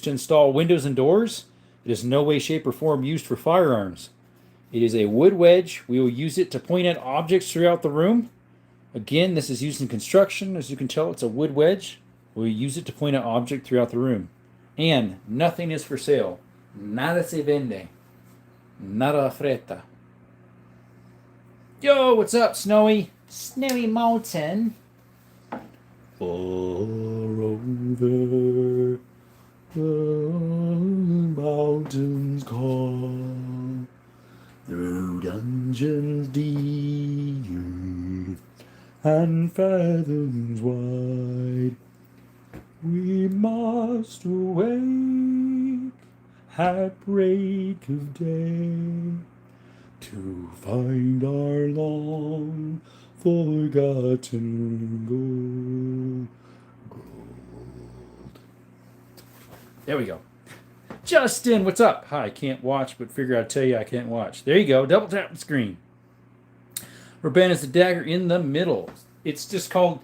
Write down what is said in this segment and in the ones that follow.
to install windows and doors. It is no way, shape, or form used for firearms. It is a wood wedge. We will use it to point at objects throughout the room. Again, this is used in construction. As you can tell, it's a wood wedge. We'll use it to point at objects throughout the room. And nothing is for sale. Nada se vende. Nada freta. Yo, what's up, Snowy? Snowy Mountain. Far over the mountains call, through dungeons deep and fathoms wide, we must awake at break of day to find our long forgotten gold. There we go. Justin, what's up? Hi, can't watch, but figure I'd tell you I can't watch. There you go. Double tap the screen. Ruben is the dagger in the middle. It's just called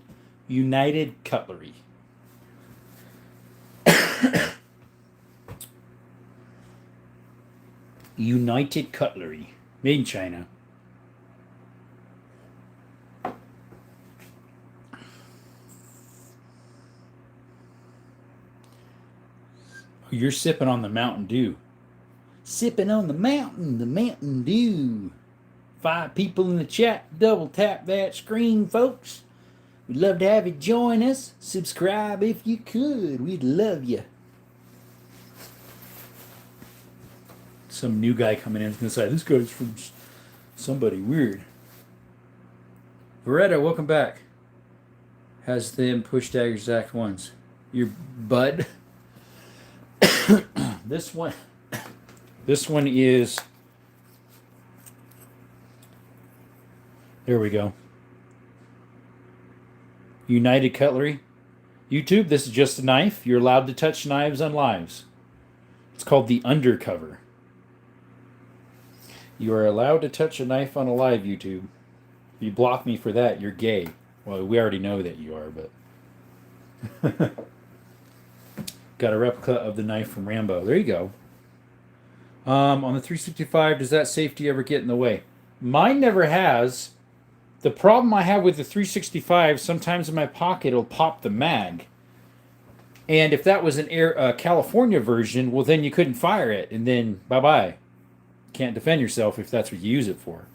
United Cutlery. United Cutlery. Made in China. You're sipping on the Mountain Dew. Sipping on the Mountain Dew. 5 people in the chat. Double tap that screen, folks. We'd love to have you join us. Subscribe if you could. We'd love you. Some new guy coming in is going to say, this guy's from somebody weird. Veretta, welcome back. Has them push daggers Act 1s. Your bud. This one is, there we go. United Cutlery. YouTube, this is just a knife. You're allowed to touch knives on lives. It's called the undercover. You are allowed to touch a knife on a live, YouTube. If you block me for that, you're gay. Well, we already know that you are, but... Got a replica of the knife from Rambo. There you go. On the 365, does that safety ever get in the way? Mine never has. The problem I have with the 365, sometimes in my pocket it'll pop the mag. And if that was an California version, well then you couldn't fire it, and then bye-bye. Can't defend yourself if that's what you use it for.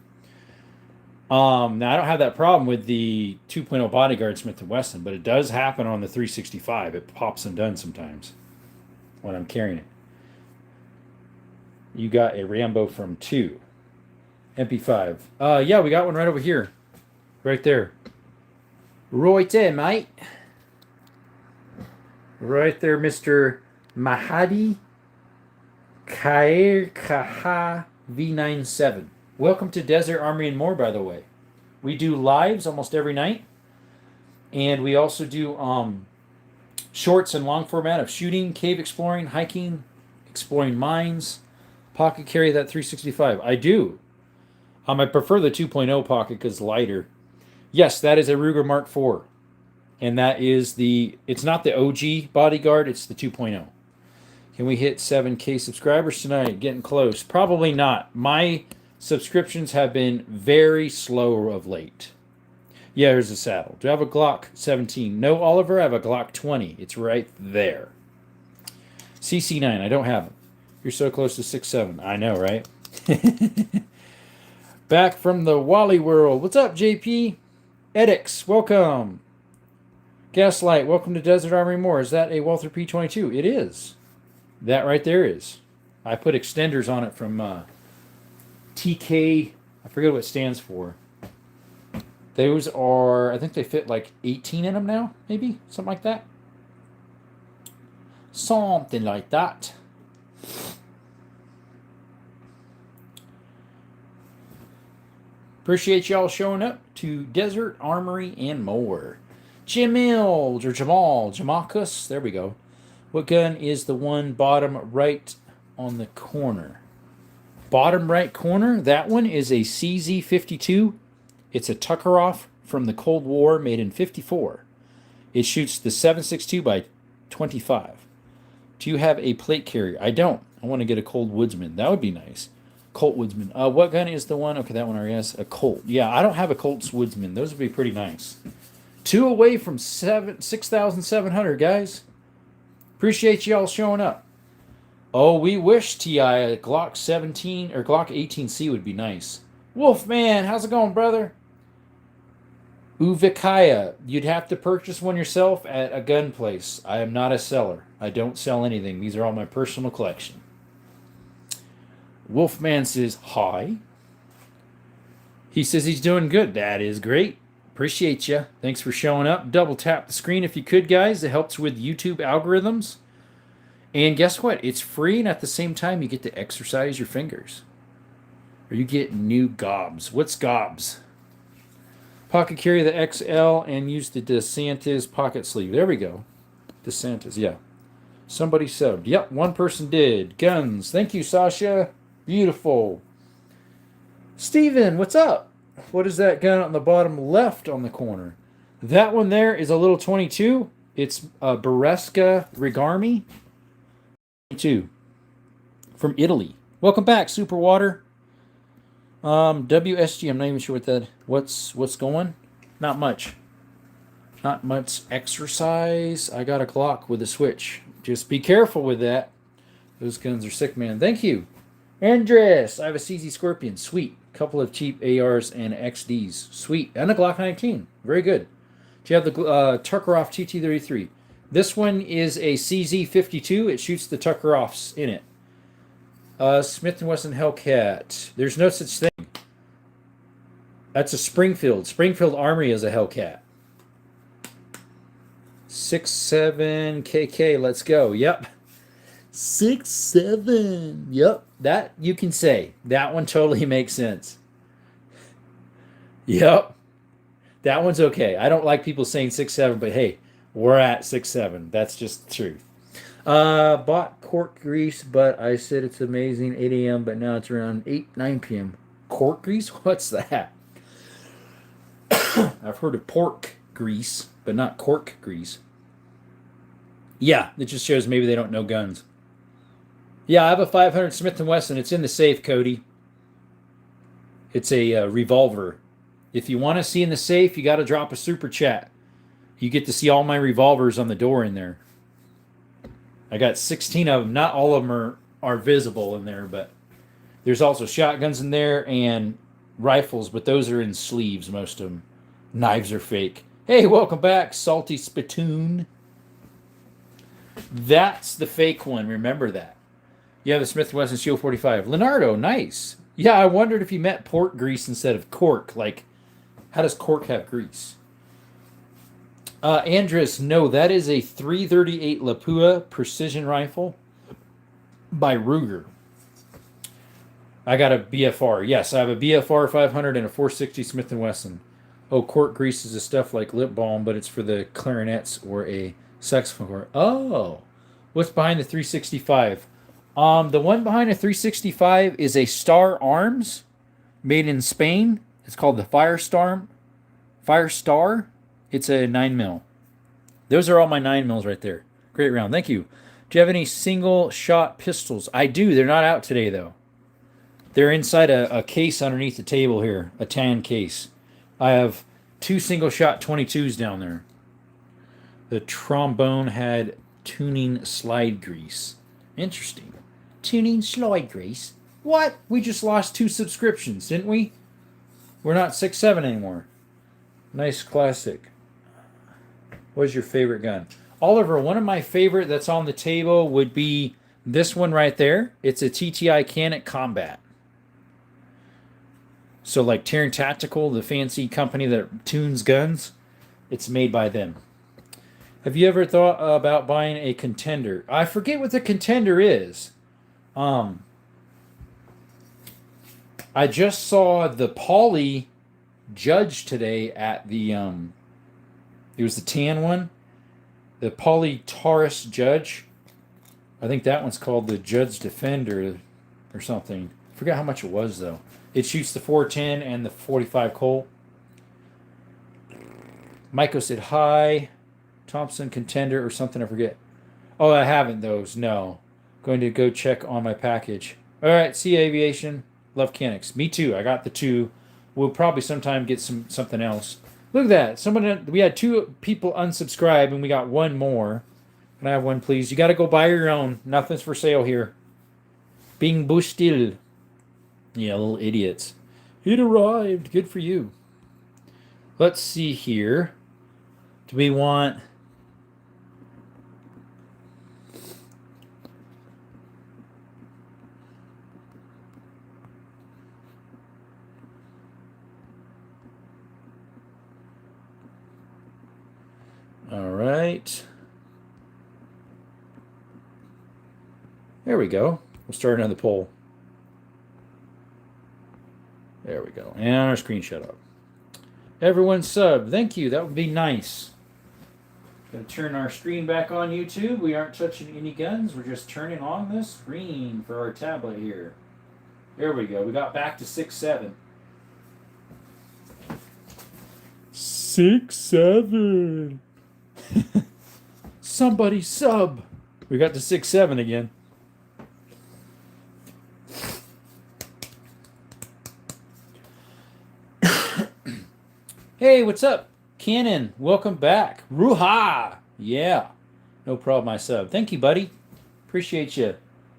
Now I don't have that problem with the 2.0 Bodyguard Smith & Wesson, but it does happen on the 365. It pops undone sometimes when I'm carrying it. You got a Rambo from 2. MP5. Yeah, we got one right over here. Right there. Right there, mate. Right there, Mr. Mahadi Khair Kaha V97. Welcome to Desert Armory and More, by the way. We do lives almost every night. And we also do shorts and long format of shooting, cave exploring, hiking, exploring mines, pocket carry that 365. I do. I prefer the 2.0 pocket because it's lighter. Yes, that is a Ruger Mark IV. And that is it's not the OG Bodyguard, it's the 2.0. Can we hit 7K subscribers tonight? Getting close. Probably not. My subscriptions have been very slow of late. Yeah, here's the saddle. Do I have a Glock 17? No, Oliver, I have a Glock 20. It's right there. CC9, I don't have it. You're so close to 6.7. I know, right? Back from the Wally world. What's up, JP? Edix, welcome. Gaslight, welcome to Desert Armory More. Is that a Walther P22? It is. That right there is. I put extenders on it from TK. I forget what it stands for. Those are, I think they fit like 18 in them now, maybe? Something like that. Something like that. Appreciate y'all showing up to Desert Armory and More. Jamil, or Jamalkus, there we go. What gun is the one bottom right on the corner? Bottom right corner, that one is a CZ52. It's a Tuckeroff from the Cold War, made in '54. It shoots the 7.62 by 25. Do you have a plate carrier? I don't. I want to get a Colt Woodsman. That would be nice. Colt Woodsman. What gun is the one? Okay, that one already has a Colt. Yeah, I don't have a Colt's Woodsman. Those would be pretty nice. 2 away from 6,700, guys. Appreciate y'all showing up. Oh, we wish TI a Glock 17 or Glock 18C would be nice. Wolfman, how's it going, brother? Uvikaya, you'd have to purchase one yourself at a gun place. I am not a seller. I don't sell anything. These are all my personal collection. Wolfman says hi. He says he's doing good. That is great. Appreciate you. Thanks for showing up. Double tap the screen if you could, guys. It helps with YouTube algorithms. And guess what? It's free, and at the same time, you get to exercise your fingers. Or you get new gobs. What's gobs? Pocket carry the XL and use the DeSantis pocket sleeve. There we go. DeSantis, yeah. Somebody subbed. Yep, one person did. Guns. Thank you, Sasha. Beautiful. Steven, what's up? What is that gun on the bottom left on the corner? That one there is a little 22. It's a Beretta Rigarmi 22 from Italy. Welcome back, Superwater. WSG, I'm not even sure what's going. Not much. Not much exercise. I got a Glock with a switch. Just be careful with that. Those guns are sick, man. Thank you. Andres, I have a CZ Scorpion. Sweet. Couple of cheap ARs and XDs. Sweet. And a Glock 19. Very good. Do you have the Tuckeroff TT33? This one is a CZ52. It shoots the Tuckeroffs in it. Smith & Wesson Hellcat. There's no such thing. That's a Springfield. Springfield Armory is a Hellcat. 6.7 KK. Let's go. Yep. 6.7. Yep. That you can say. That one totally makes sense. Yep. That one's okay. I don't like people saying 6.7, but hey, we're at 6.7. That's just the truth. Bought cork grease, but I said it's amazing. 8 a.m., but now it's around 9 p.m. Cork grease? What's that? I've heard of pork grease, but not cork grease. Yeah, it just shows maybe they don't know guns. Yeah, I have a 500 Smith & Wesson. It's in the safe, Cody. It's a revolver. If you want to see in the safe, you got to drop a super chat. You get to see all my revolvers on the door in there. I got 16 of them. Not all of them are visible in there, but there's also shotguns in there and rifles, but those are in sleeves, most of them. Knives are fake. Hey, welcome back, Salty Spittoon. That's the fake one. Remember that. You have the Smith & Wesson Shield 45. Leonardo, nice. Yeah, I wondered if you meant pork grease instead of cork. Like, how does cork have grease? Andres, no, that is a 338 Lapua precision rifle by Ruger. I got a BFR. Yes, I have a BFR 500 and a 460 Smith & Wesson. Oh, cork grease is a stuff like lip balm, but it's for the clarinets or a saxophone. Oh, what's behind the 365? The one behind the 365 is a Star Arms made in Spain. It's called the Firestar. It's a 9mm. Those are all my 9mm right there. Great round. Thank you. Do you have any single shot pistols? I do. They're not out today, though. They're inside a case underneath the table here, a tan case. I have 2 single shot 22s down there. The trombone had tuning slide grease. Interesting. Tuning slide grease? What? We just lost 2 subscriptions, didn't we? We're not 6.7 anymore. Nice classic. What's your favorite gun? Oliver, one of my favorite that's on the table would be this one right there. It's a TTI Canik Combat. So like Terran Tactical, the fancy company that tunes guns, it's made by them. Have you ever thought about buying a Contender? I forget what the Contender is. I just saw the Pauly Judge today at the it was the tan one, the Pauly Taurus Judge. I think that one's called the Judge Defender or something. I forgot how much it was though. It shoots the 410 and the 45 Colt. Michael said hi. Thompson Contender or something, I forget. Oh, I haven't those. No. Going to go check on my package. All right. See you, Aviation. Love Canucks. Me too. I got the two. We'll probably sometime get something else. Look at that. We had two people unsubscribe and we got one more. Can I have one, please? You got to go buy your own. Nothing's for sale here. Bing Bustil. Yeah, little idiots. It arrived. Good for you. Let's see here. Do we want... All right. There we go. We'll start another poll. There we go. And our screen shut up. Everyone sub. Thank you. That would be nice. Gonna turn our screen back on YouTube. We aren't touching any guns. We're just turning on the screen for our tablet here. There we go. We got back to 6-7. 6-7. Somebody sub. We got to 6-7 again. Hey, what's up? Cannon, welcome back. Ruha! Yeah. No problem, I sub. Thank you, buddy. Appreciate you.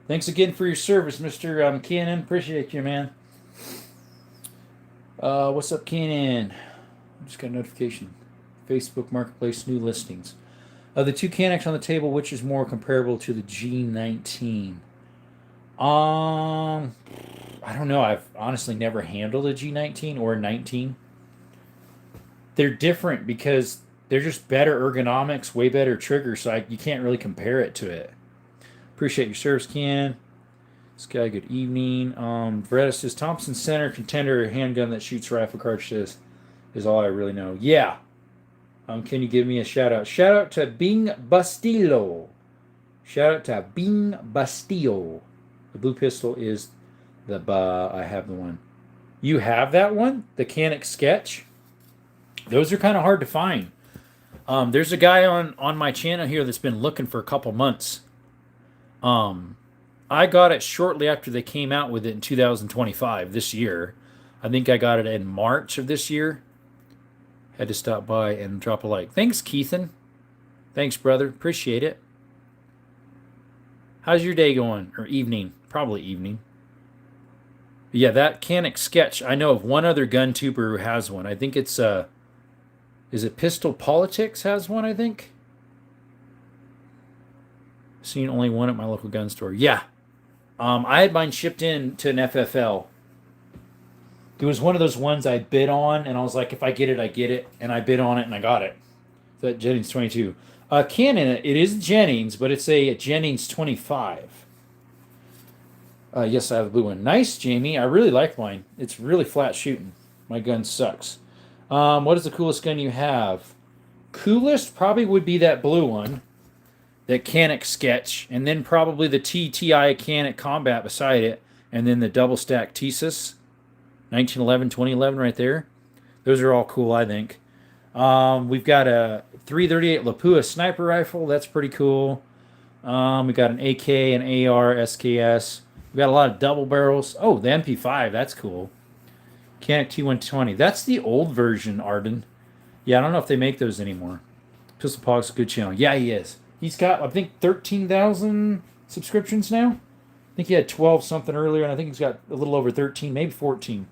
Thanks again for your service, Mr. Cannon. Appreciate you, man. What's up, Cannon? Just got a notification. Facebook Marketplace, new listings. Of the two Canucks on the table, which is more comparable to the G19? I don't know. I've honestly never handled a G19 or a 19. They're different because they're just better ergonomics, way better triggers, so you can't really compare it to it. Appreciate your service, Ken. This guy, good evening. Brett says, Thompson Center contender handgun that shoots rifle cartridges is all I really know. Yeah. Can you give me a shout out? Shout out to Bing Bastillo. Shout out to Bing Bastillo. The blue pistol is I have the one. You have that one? The Canuck Sketch? Those are kind of hard to find. There's a guy on my channel here that's been looking for a couple months. I got it shortly after they came out with it in 2025, this year. I think I got it in March of this year. Had to stop by and drop a like. Thanks, Keithan. Thanks, brother. Appreciate it. How's your day going? Or evening? Probably evening. But yeah, that Canuck Sketch. I know of one other gun tuber who has one. I think it's is it Pistol Politics has one, I think? Seen only one at my local gun store. Yeah. I had mine shipped in to an FFL. It was one of those ones I bid on, and I was like, if I get it, I get it. And I bid on it, and I got it. That Jennings 22. Canon, it is Jennings, but it's a Jennings 25. Yes, I have the blue one. Nice, Jamie. I really like mine. It's really flat shooting. My gun sucks. What is the coolest gun you have? Coolest probably would be that blue one. That Canuck Sketch. And then probably the TTI Canuck Combat beside it. And then the double stack Thesis. 1911, 2011 right there. Those are all cool, I think. We've got a 338 Lapua sniper rifle. That's pretty cool. We got an AK, an AR, SKS. We got a lot of double barrels. Oh, the MP5. That's cool. Canuck T120. That's the old version, Arden. Yeah, I don't know if they make those anymore. Pistol Pog's a good channel. Yeah, he is. He's got, I think, 13,000 subscriptions now. I think he had 12 something earlier, and I think he's got a little over 13, maybe 14.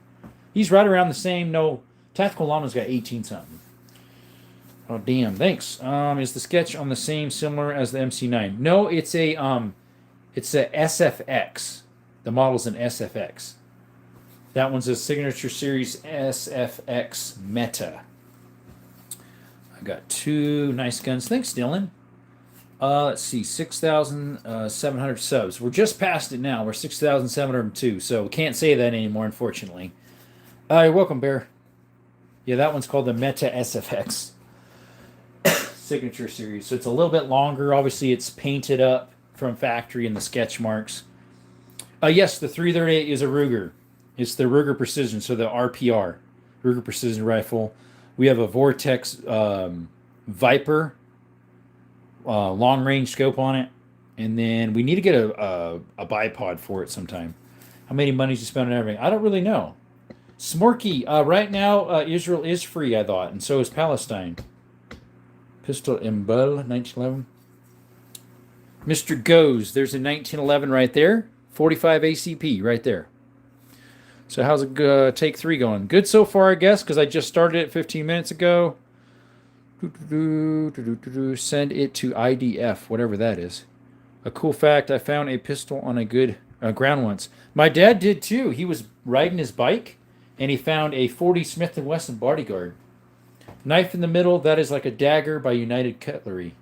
He's right around the same. No, Tactical Llama's got 18 something. Oh, damn. Thanks. Is the Sketch on the same, similar as the MC9? No, it's a SFX. The model's an SFX. That one's a Signature Series SFX Meta. I got two nice guns. Thanks, Dylan. Let's see, 6,700 subs. We're just past it now. We're 6,702, so we can't say that anymore, unfortunately. You're welcome, Bear. Yeah, that one's called the Meta SFX Signature Series. So it's a little bit longer. Obviously, it's painted up from factory in the sketch marks. Yes, the 338 is a Ruger. It's the Ruger Precision, so the RPR, Ruger Precision Rifle. We have a Vortex Viper long-range scope on it. And then we need to get a bipod for it sometime. How many monies you spend on everything? I don't really know. Smorky, right now Israel is free, I thought, and so is Palestine. Pistol Imbel, 1911. Mr. Goes, there's a 1911 right there. 45 ACP right there. So how's it take 3 going? Good so far, I guess, because I just started it 15 minutes ago. Send it to IDF, whatever that is. A cool fact, I found a pistol on a good ground once. My dad did too. He was riding his bike, and he found a 40 Smith & Wesson Bodyguard. Knife in the middle, that is like a dagger by United Cutlery.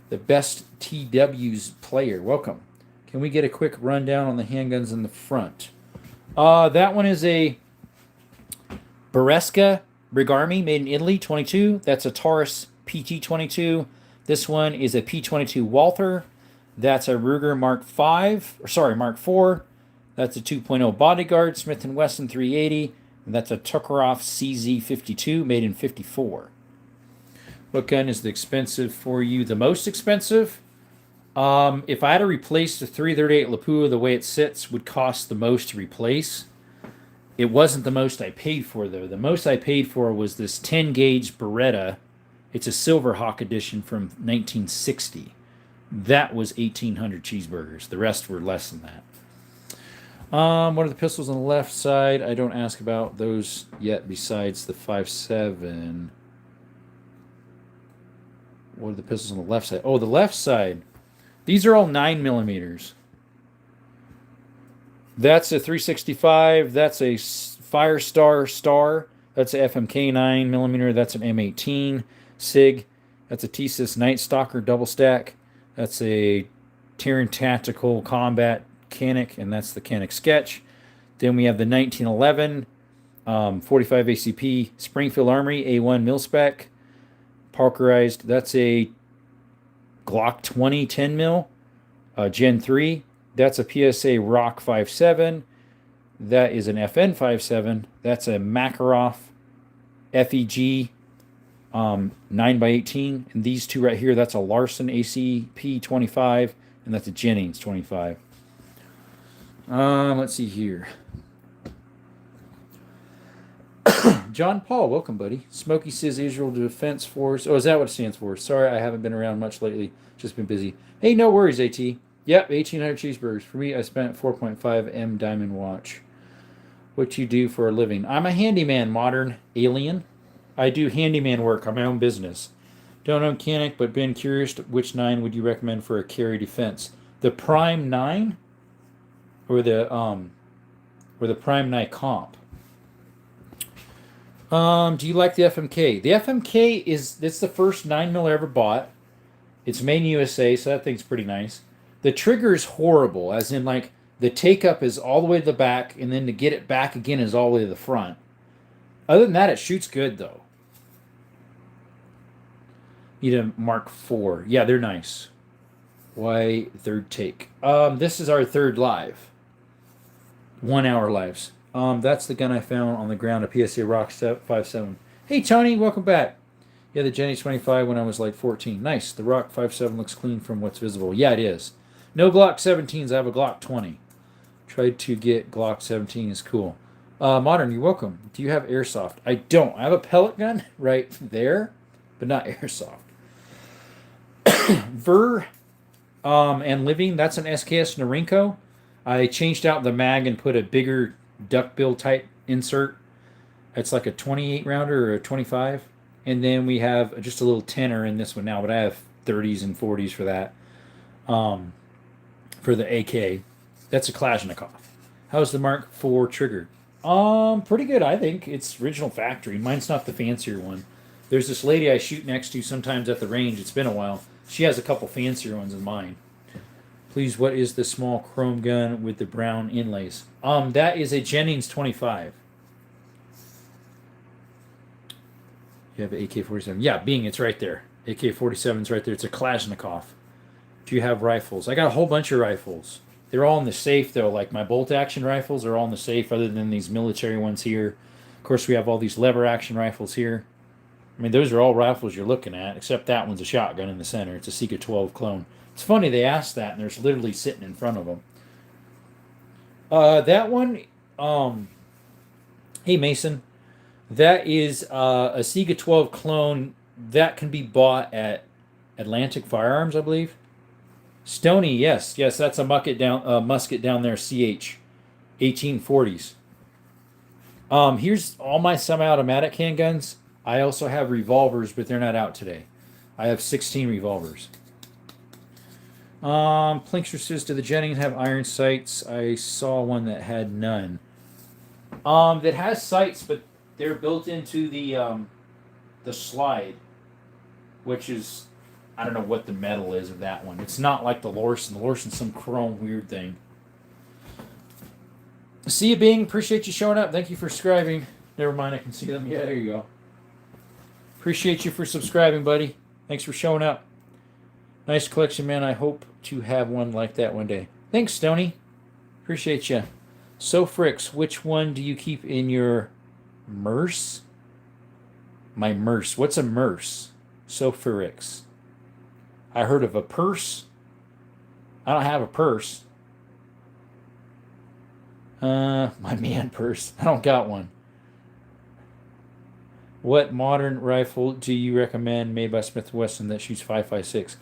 The best TW's player. Welcome. Can we get a quick rundown on the handguns in the front? That one is a Bershka Brigarmi made in Italy, 22. That's a Taurus PT-22. This one is a P-22 Walther. That's a Ruger Mark IV. That's a 2.0 Bodyguard, Smith & Wesson 380. And that's a Tokarev CZ52 made in 54. What gun is the expensive for you? The most expensive? If I had to replace the 338 Lapua, the way it sits would cost the most to replace. It wasn't the most I paid for, though. The most I paid for was this 10-gauge Beretta. It's a Silverhawk edition from 1960. That was 1,800 cheeseburgers. The rest were less than that. What are the pistols on the left side? I don't ask about those yet besides the 5.7. What are the pistols on the left side? Oh, the left side. These are all 9mm. That's a 365. That's a Firestar Star. That's a FMK 9mm. That's an M18 SIG. That's a T-Sys Night Stalker double stack. That's a Terran Tactical Combat Canik, and that's the Canik Sketch. Then we have the 1911 45 ACP Springfield Armory A1 mil-spec. Parkerized. That's a Glock 20 10 mil, Gen 3. That's a PSA Rock 5.7. That is an FN 5.7. That's a Makarov FEG 9x18. And these two right here, that's a Larson ACP 25, and that's a Jennings 25. Let's see here. John Paul, welcome, buddy. Smokey says Israel Defense Force. Oh, is that what it stands for? Sorry, I haven't been around much lately. Just been busy. Hey, no worries, AT. Yep, 1,800 cheeseburgers. For me, I spent 4.5 M diamond watch. What you do for a living? I'm a handyman, modern alien. I do handyman work on my own business. Don't own Canik, but been curious which 9 would you recommend for a carry defense? The Prime 9 or the Prime 9 Comp? Do you like the FMK? The FMK it's the first 9mm I ever bought. It's made in USA, so that thing's pretty nice. The trigger is horrible, as in like the take up is all the way to the back, and then to get it back again is all the way to the front. Other than that, it shoots good though. Need a Mark IV. Yeah, they're nice. Why third take? This is our third live. 1 hour lives. That's the gun I found on the ground, a PSA Rock 5.7. Hey, Tony, welcome back. Yeah, the Jennings 25 when I was like 14. Nice. The Rock 5.7 looks clean from what's visible. Yeah, it is. No Glock 17s. I have a Glock 20. Tried to get Glock 17. Is cool. Modern, you're welcome. Do you have airsoft? I don't. I have a pellet gun right there, but not airsoft. Ver and Living, that's an SKS Norinco. I changed out the mag and put a bigger duckbill type insert. It's like a 28 rounder or a 25. And then we have just a little 10er in this one now, but I have 30s and 40s for that. For the AK. That's a Kalashnikov. How's the Mark IV trigger? Pretty good, I think. It's original factory. Mine's not the fancier one. There's this lady I shoot next to sometimes at the range. It's been a while. She has a couple fancier ones than mine. Please, what is the small chrome gun with the brown inlays? That is a Jennings 25. You have an AK-47. Yeah, Bing, it's right there. AK-47's right there. It's a Kalashnikov. Do you have rifles? I got a whole bunch of rifles. They're all in the safe, though. Like my bolt-action rifles are all in the safe other than these military ones here. Of course, we have all these lever-action rifles here. I mean, those are all rifles you're looking at, except that one's a shotgun in the center. It's a Sika 12 clone. It's funny they asked that, and there's literally sitting in front of them. That one, hey Mason, that is a Sega 12 clone that can be bought at Atlantic Firearms, I believe. Stony, yes, yes, that's a musket down there, CH, 1840s. Here's all my semi-automatic handguns. I also have revolvers, but they're not out today. I have 16 revolvers. Plinkster says, do the Jennings have iron sights? I saw one that had none. That has sights, but they're built into the slide, which is, I don't know what the metal is of that one. It's not like the Lorson. The Lorson's some chrome weird thing. See you, Bing. Appreciate you showing up. Thank you for subscribing. Never mind, I can see them. Yeah, there you go. Appreciate you for subscribing, buddy. Thanks for showing up. Nice collection, man. I hope to have one like that one day. Thanks, Stony. Appreciate you. So, Fricks, which one do you keep in your Merce? My Merce. What's a Merce? So, Fricks. I heard of a purse. I don't have a purse. My man purse. I don't got one. What modern rifle do you recommend made by Smith & Wesson that shoots 5.56?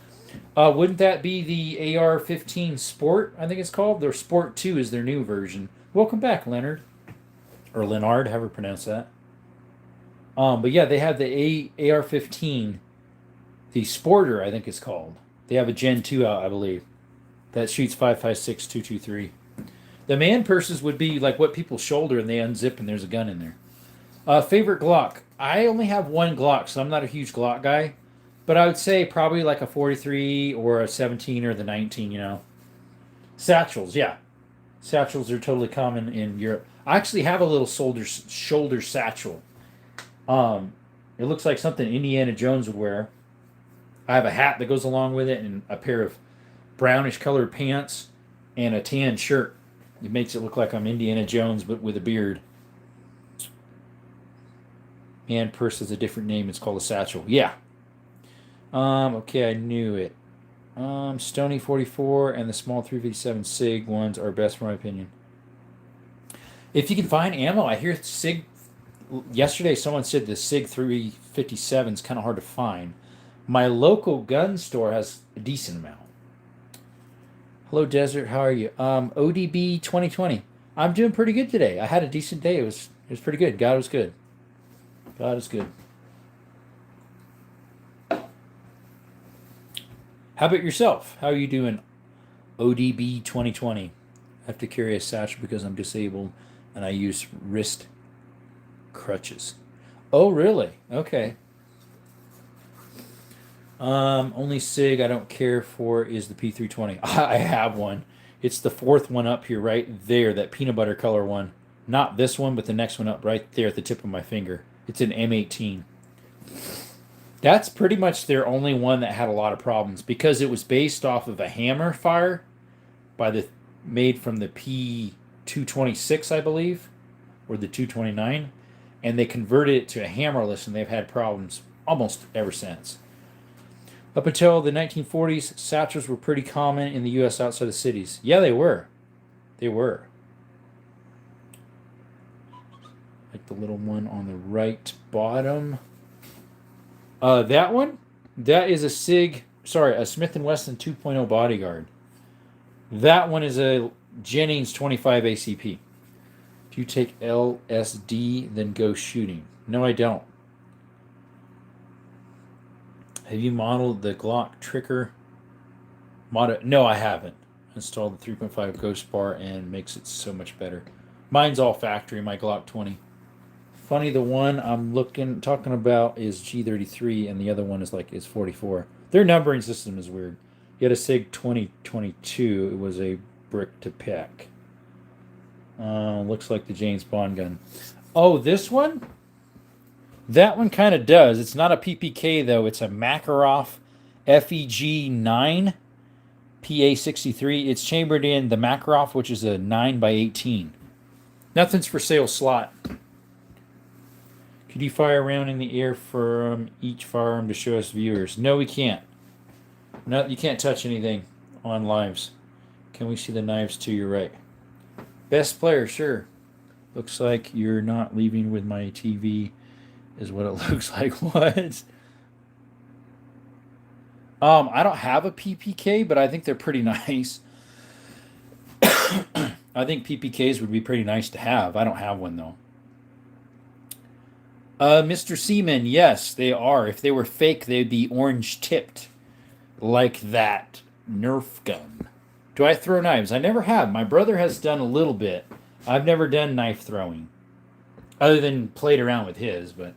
Wouldn't that be the AR-15 Sport, I think it's called? Their Sport 2 is their new version. Welcome back, Leonard. Or Leonard, however you pronounce that. But yeah, they have the AR-15, the Sporter, I think it's called. They have a Gen 2 out, I believe, that shoots 5.56, 223. The man purses would be like what people shoulder and they unzip and there's a gun in there. Favorite Glock. I only have one Glock, so I'm not a huge Glock guy. But I would say probably like a 43 or a 17 or the 19, you know. Satchels, yeah. Satchels are totally common in Europe. I actually have a little shoulder satchel. It looks like something Indiana Jones would wear. I have a hat that goes along with it and a pair of brownish colored pants and a tan shirt. It makes it look like I'm Indiana Jones, but with a beard. Man purse is a different name. It's called a satchel. Yeah. Okay, I knew it. Stony 44 and the small 357 SIG ones are best, for my opinion. If you can find ammo, I hear SIG. Yesterday, someone said the SIG 357 is kind of hard to find. My local gun store has a decent amount. Hello, Desert. How are you? ODB 2020. I'm doing pretty good today. I had a decent day. It was pretty good. God was good. God is good. How about yourself? How are you doing, ODB 2020? I have to carry a satchel because I'm disabled and I use wrist crutches. Oh, really? Okay. Only SIG I don't care for is the P320. I have one. It's the fourth one up here right there, that peanut butter color one. Not this one, but the next one up right there at the tip of my finger. It's an M18. That's pretty much their only one that had a lot of problems because it was based off of a hammer fire made from the P226, I believe, or the 229, and they converted it to a hammerless, and they've had problems almost ever since. Up until the 1940s, satchels were pretty common in the U.S. outside of cities. Yeah, they were. They were. Like the little one on the right bottom. That one? That is a Smith & Wesson 2.0 Bodyguard. That one is a Jennings 25 ACP. Do you take LSD, then go shooting? No, I don't. Have you modeled the Glock Trigger? No, I haven't. Installed the 3.5 Ghost Bar and makes it so much better. Mine's all factory, my Glock 20. Funny, the one I'm talking about is G33, and the other one is 44. Their numbering system is weird. You had a SIG 2022. It was a brick to pick. Looks like the James Bond gun. Oh, this one? That one kind of does. It's not a PPK, though. It's a Makarov FEG9 PA63. It's chambered in the Makarov, which is a 9x18. Nothing's for sale slot. Could you fire a round in the air from each firearm to show us viewers? No, we can't. No, you can't touch anything on lives. Can we see the knives to your right? Best player, sure. Looks like you're not leaving with my TV, is what it looks like. What? I don't have a PPK, but I think they're pretty nice. I think PPKs would be pretty nice to have. I don't have one though. Mr. Seaman, yes, they are. If they were fake, they'd be orange tipped, like that Nerf gun. Do I throw knives? I never have. My brother has done a little bit. I've never done knife throwing, other than played around with his. But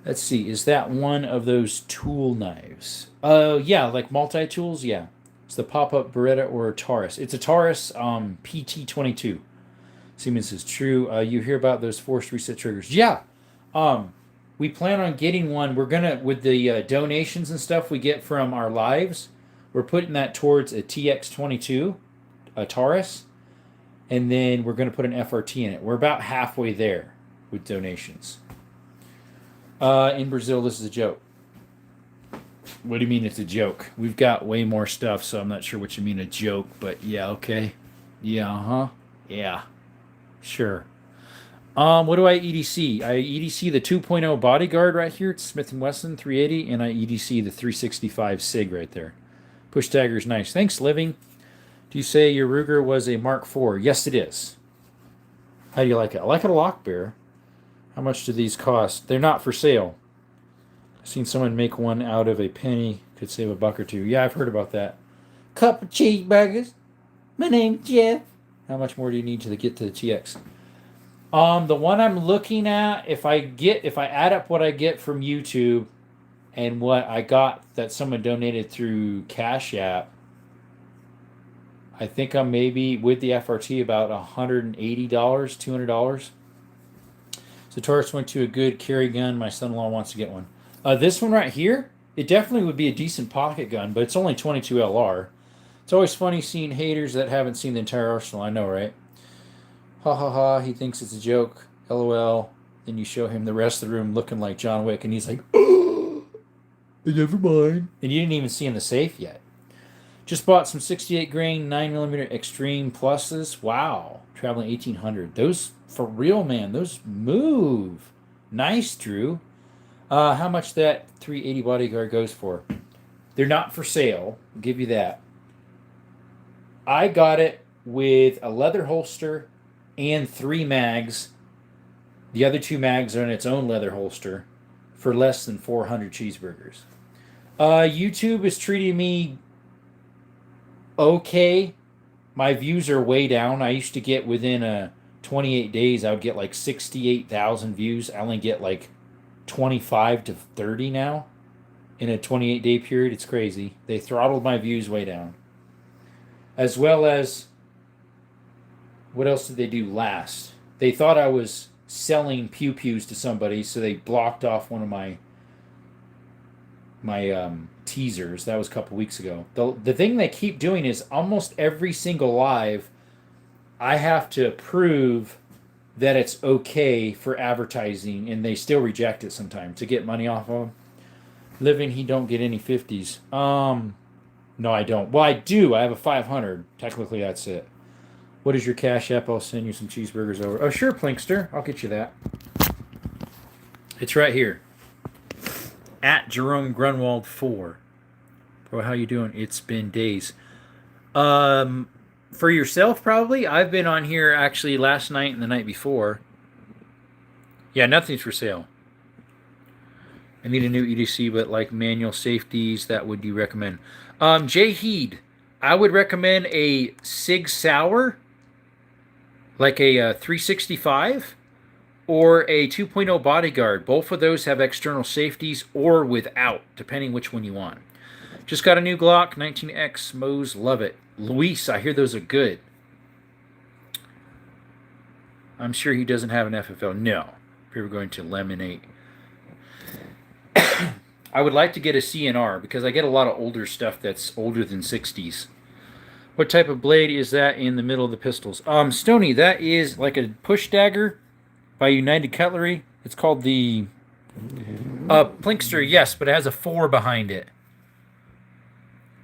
let's see, is that one of those tool knives? Yeah, like multi tools. Yeah, it's the pop up Beretta or a Taurus. It's a Taurus PT22. Siemens is true. You hear about those forced reset triggers? Yeah. Um, we plan on getting one. We're gonna with the donations and stuff we get from our lives. We're putting that towards a TX22, a Taurus, and then we're gonna put an FRT in it. We're about halfway there with donations. In Brazil, this is a joke. What do you mean it's a joke? We've got way more stuff, so I'm not sure what you mean a joke, but yeah, okay. Yeah, huh? Yeah, sure. What do I EDC? I EDC the 2.0 Bodyguard right here. It's Smith & Wesson 380, and I EDC the 365 SIG right there. Push dagger is nice. Thanks, Living. Do you say your Ruger was a Mark IV? Yes, it is. How do you like it? I like it a lot, Bear. How much do these cost? They're not for sale. I've seen someone make one out of a penny. Could save a buck or two. Yeah, I've heard about that. Cup of cheeseburgers. My name's Jeff. How much more do you need to get to the TX? The one I'm looking at, if I add up what I get from YouTube and what I got that someone donated through Cash App, I think I'm maybe with the FRT about $180, $200. So Taurus went to a good carry gun. My son-in-law wants to get one. This one right here, it definitely would be a decent pocket gun, but it's only 22 LR. It's always funny seeing haters that haven't seen the entire arsenal. I know, right? Ha ha ha, he thinks it's a joke. LOL. Then you show him the rest of the room looking like John Wick, and he's like, oh, never mind. And you didn't even see in the safe yet. Just bought some 68 grain 9mm Extreme Pluses. Wow. Traveling 1800. Those, for real, man, those move. Nice, Drew. How much that 380 Bodyguard goes for? They're not for sale. I'll give you that. I got it with a leather holster and 3 mags. The other 2 mags are in its own leather holster for less than 400 cheeseburgers. YouTube is treating me okay. My views are way down. I used to get within 28 days, I would get like 68,000 views. I only get like 25 to 30 now in a 28-day period. It's crazy. They throttled my views way down. As well as, what else did they do last? They thought I was selling pew-pews to somebody, so they blocked off one of my teasers. That was a couple weeks ago. The thing they keep doing is almost every single live, I have to prove that it's okay for advertising, and they still reject it sometimes to get money off of them. Living, he don't get any 50s. No, I don't. Well, I do. I have a 500. Technically, that's it. What is your Cash App? I'll send you some cheeseburgers over. Oh, sure, Plinkster. I'll get you that. It's right here. At Jerome Grunwald 4. Bro, how you doing? It's been days. For yourself, probably? I've been on here actually last night and the night before. Yeah, nothing's for sale. I need a new EDC, but like manual safeties, that would you recommend? Jay Heed, I would recommend a Sig Sauer, like a 365, or a 2.0 Bodyguard. Both of those have external safeties or without, depending which one you want. Just got a new Glock, 19X, Moe's, love it. Luis, I hear those are good. I'm sure he doesn't have an FFL. No. We were going to Lemonade. I would like to get a CNR because I get a lot of older stuff that's older than 60s. What type of blade is that in the middle of the pistols? Stony, that is like a push dagger by United Cutlery. It's called the Plinkster, yes, but it has a 4 behind it.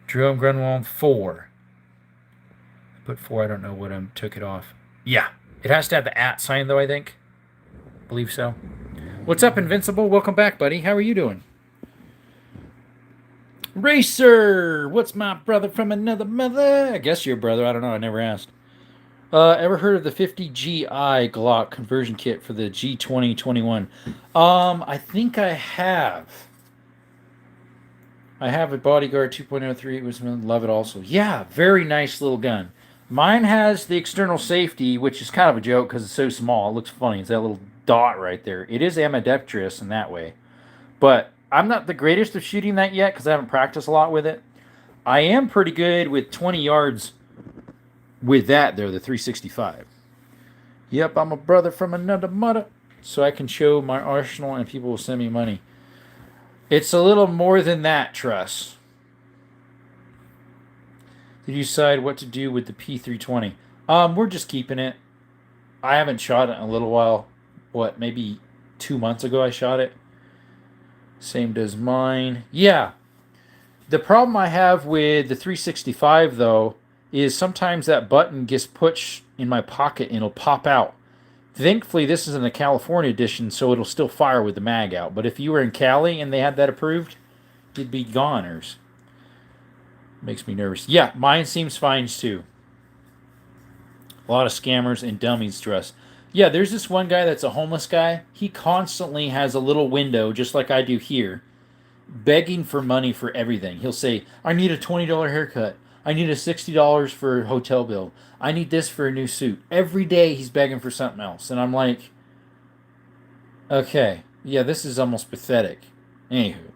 Jerome Grunwald 4. I put 4. I don't know what I took it off. Yeah, it has to have the @ sign though. I believe so. What's up, Invincible? Welcome back, buddy. How are you doing? Racer, what's my brother from another mother? I guess your brother. I don't know. I never asked. Ever heard of the 50GI Glock conversion kit for the G2021? I think I have. I have a Bodyguard 2.03. It was love it also. Yeah, very nice little gun. Mine has the external safety, which is kind of a joke because it's so small. It looks funny. It's that little dot right there. It is ambidextrous in that way. But I'm not the greatest of shooting that yet because I haven't practiced a lot with it. I am pretty good with 20 yards with that there, the 365. Yep, I'm a brother from another mother. So I can show my arsenal and people will send me money. It's a little more than that, Truss. Did you decide what to do with the P320? We're just keeping it. I haven't shot it in a little while. What, maybe 2 months ago I shot it? Same does mine. Yeah. The problem I have with the 365, though, is sometimes that button gets pushed in my pocket and it'll pop out. Thankfully, this is in the California edition, so it'll still fire with the mag out. But if you were in Cali and they had that approved, it'd be goners. Makes me nervous. Yeah, mine seems fine, too. A lot of scammers and dummies, Dress. Yeah, there's this one guy that's a homeless guy. He constantly has a little window, just like I do here, begging for money for everything. He'll say, I need a $20 haircut. I need a $60 for a hotel bill. I need this for a new suit. Every day he's begging for something else. And I'm like, okay, yeah, this is almost pathetic. Anywho.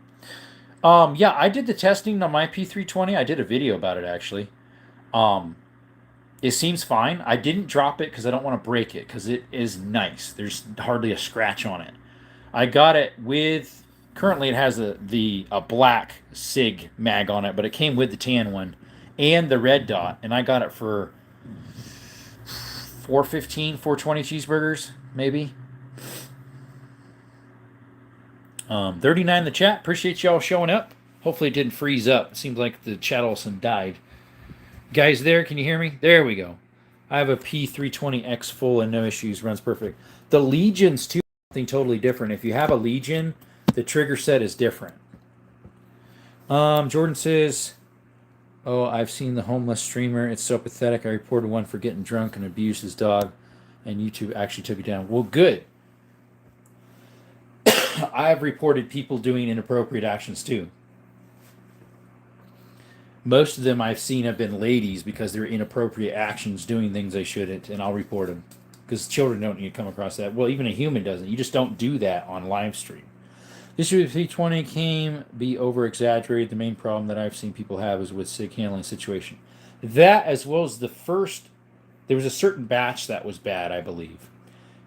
Yeah, I did the testing on my P320. I did a video about it, actually. It seems fine. I didn't drop it because I don't want to break it because it is nice. There's hardly a scratch on it. I got it with... Currently, it has a black SIG mag on it, but it came with the tan one and the red dot, and I got it for $4.15, $4.20 cheeseburgers, maybe. 39 in the chat. Appreciate y'all showing up. Hopefully, it didn't freeze up. It seems like the chat all of a sudden died. Guys, there, can you hear me? There we go. I have a P320X full and no issues. Runs perfect. The Legions too, something totally different. If you have a Legion, the trigger set is different. Jordan says, oh, I've seen the homeless streamer. It's so pathetic. I reported one for getting drunk and abused his dog, and YouTube actually took it down. Well, good. I've reported people doing inappropriate actions too. Most of them I've seen have been ladies because they're inappropriate actions doing things they shouldn't, and I'll report them. Because children don't need to come across that. Well, even a human doesn't. You just don't do that on live stream. This year, the P20 can be over-exaggerated. The main problem that I've seen people have is with SIG handling situation. That, as well as the first... There was a certain batch that was bad, I believe.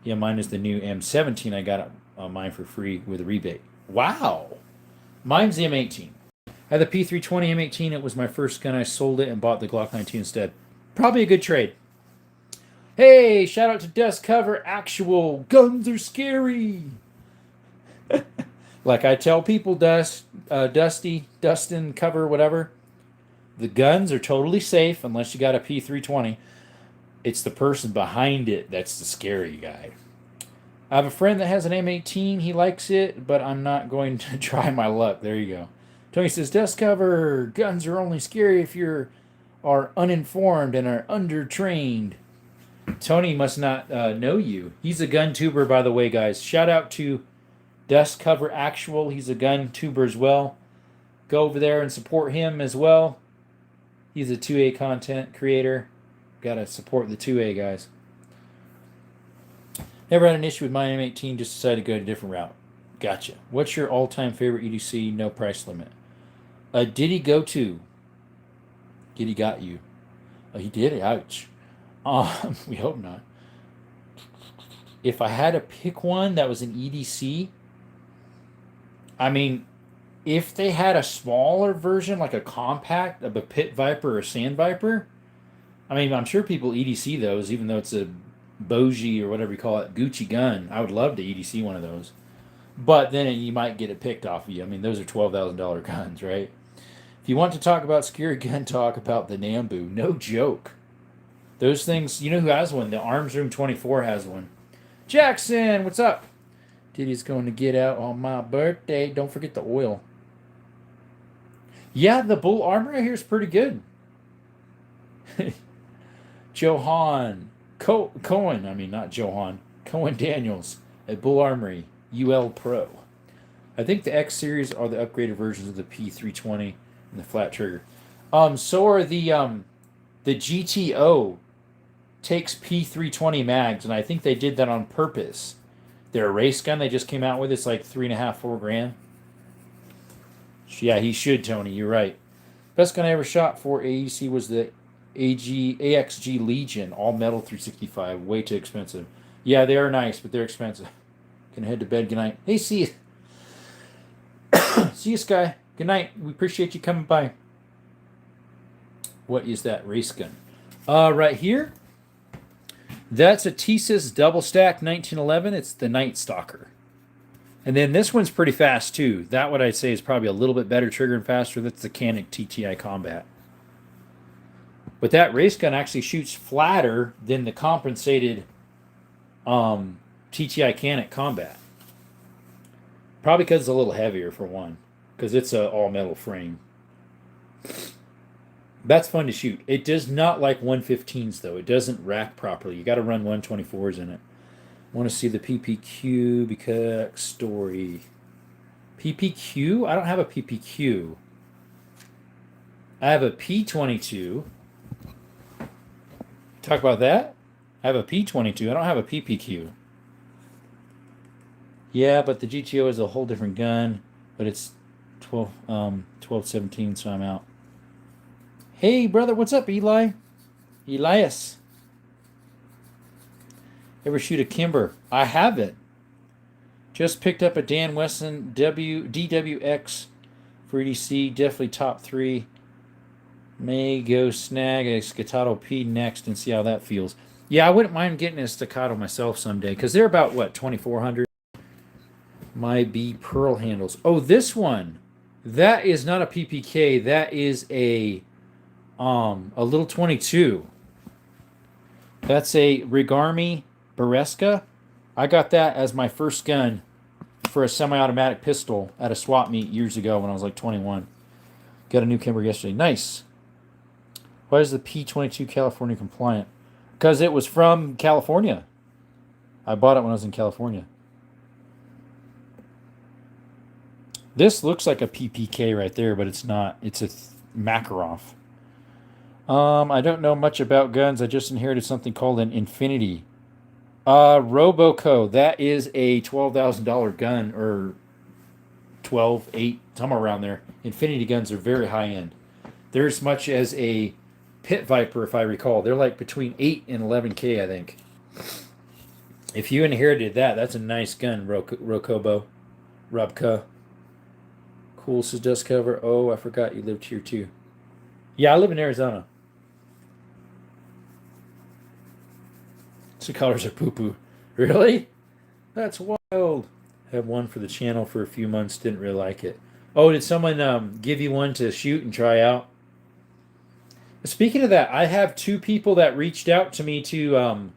Yeah, mine is the new M17. I got mine for free with a rebate. Wow! Mine's the M18. I had the P320 M18. It was my first gun. I sold it and bought the Glock 19 instead. Probably a good trade. Hey, shout out to Dust Cover Actual. Guns are scary. Like I tell people, Dusty, Dustin, Cover, whatever. The guns are totally safe unless you got a P320. It's the person behind it that's the scary guy. I have a friend that has an M18. He likes it, but I'm not going to try my luck. There you go. Tony says, Dust Cover, guns are only scary if you are uninformed and are undertrained. Tony must not know you. He's a gun tuber, by the way, guys. Shout out to Dust Cover Actual. He's a gun tuber as well. Go over there and support him as well. He's a 2A content creator. Got to support the 2A guys. Never had an issue with my M18. Just decided to go a different route. Gotcha. What's your all-time favorite EDC? No price limit. Did he go to? Did he got you? He did. Ouch. We hope not. If I had to pick one that was an EDC, I mean, if they had a smaller version, like a compact of a Pit Viper or a Sand Viper, I mean, I'm sure people EDC those, even though it's a Boji or whatever you call it, Gucci gun. I would love to EDC one of those. But then you might get it picked off of you. I mean, those are $12,000 guns, right? If you want to talk about scary gun, talk about the Nambu. No joke. Those things, you know who has one? The Arms Room 24 has one. Jackson, what's up? Diddy's going to get out on my birthday. Don't forget the oil. Yeah, the Bull Armory here is pretty good. Johan Cohen, I mean, not Johan. Cohen Daniels at Bull Armory UL Pro. I think the X series are the upgraded versions of the P320 and the flat trigger. So are the GTO takes P320 mags, and I think they did that on purpose. Their race gun they just came out with, it's like $3.5, $4 grand. Yeah, he should, Tony. You're right. Best gun I ever shot for AEC was the AXG Legion, all metal 365. Way too expensive. Yeah, they are nice, but they're expensive. Gonna head to bed. Good night. Hey, see you. See you, Sky. Good night. We appreciate you coming by. What is that race gun? Right here. That's a Thesis double stack 1911. It's the Night Stalker. And then this one's pretty fast too. That what I'd say is probably a little bit better trigger and faster. That's the Canik TTI Combat. But that race gun actually shoots flatter than the compensated TTI Canik Combat. Probably because it's a little heavier for one. Because it's a all metal frame. That's fun to shoot. It does not like 115s though. It doesn't rack properly. You got to run 124s in it. Want to see the PPQ because story. PPQ? I don't have a PPQ. I have a P22. Talk about that? I have a P22. I don't have a PPQ. Yeah, but the GTO is a whole different gun. But it's 1217, so I'm out. Hey, brother, what's up, Eli? Elias. Ever shoot a Kimber? I haven't. Just picked up a Dan Wesson DWX for EDC. Definitely top 3. May go snag a Staccato P next and see how that feels. Yeah, I wouldn't mind getting a Staccato myself someday because they're about, what, 2,400? My B pearl handles. Oh, this one. That is not a PPK. That is a little 22. That's a Rigarmi Beresca. I got that as my first gun for a semi-automatic pistol at a swap meet years ago when I was like 21. Got a new Kimber yesterday. Nice. Why is the P22 California compliant? Because it was from California. I bought it when I was in California. This looks like a PPK right there, but it's not. It's a Makarov. I don't know much about guns. I just inherited something called an Infinity. Roboco. That is a $12,000 gun, or 12, 8, somewhere around there. Infinity guns are very high end. They're as much as a Pit Viper, if I recall. They're like between 8 and 11K, I think. If you inherited that, that's a nice gun, Rokobo. Robka. Cool, says dust cover. Oh, I forgot you lived here too. Yeah, I live in Arizona. So colors are poo-poo. Really? That's wild. Had one for the channel for a few months. Didn't really like it. Oh, did someone give you one to shoot and try out? Speaking of that, I have 2 people that reached out to me to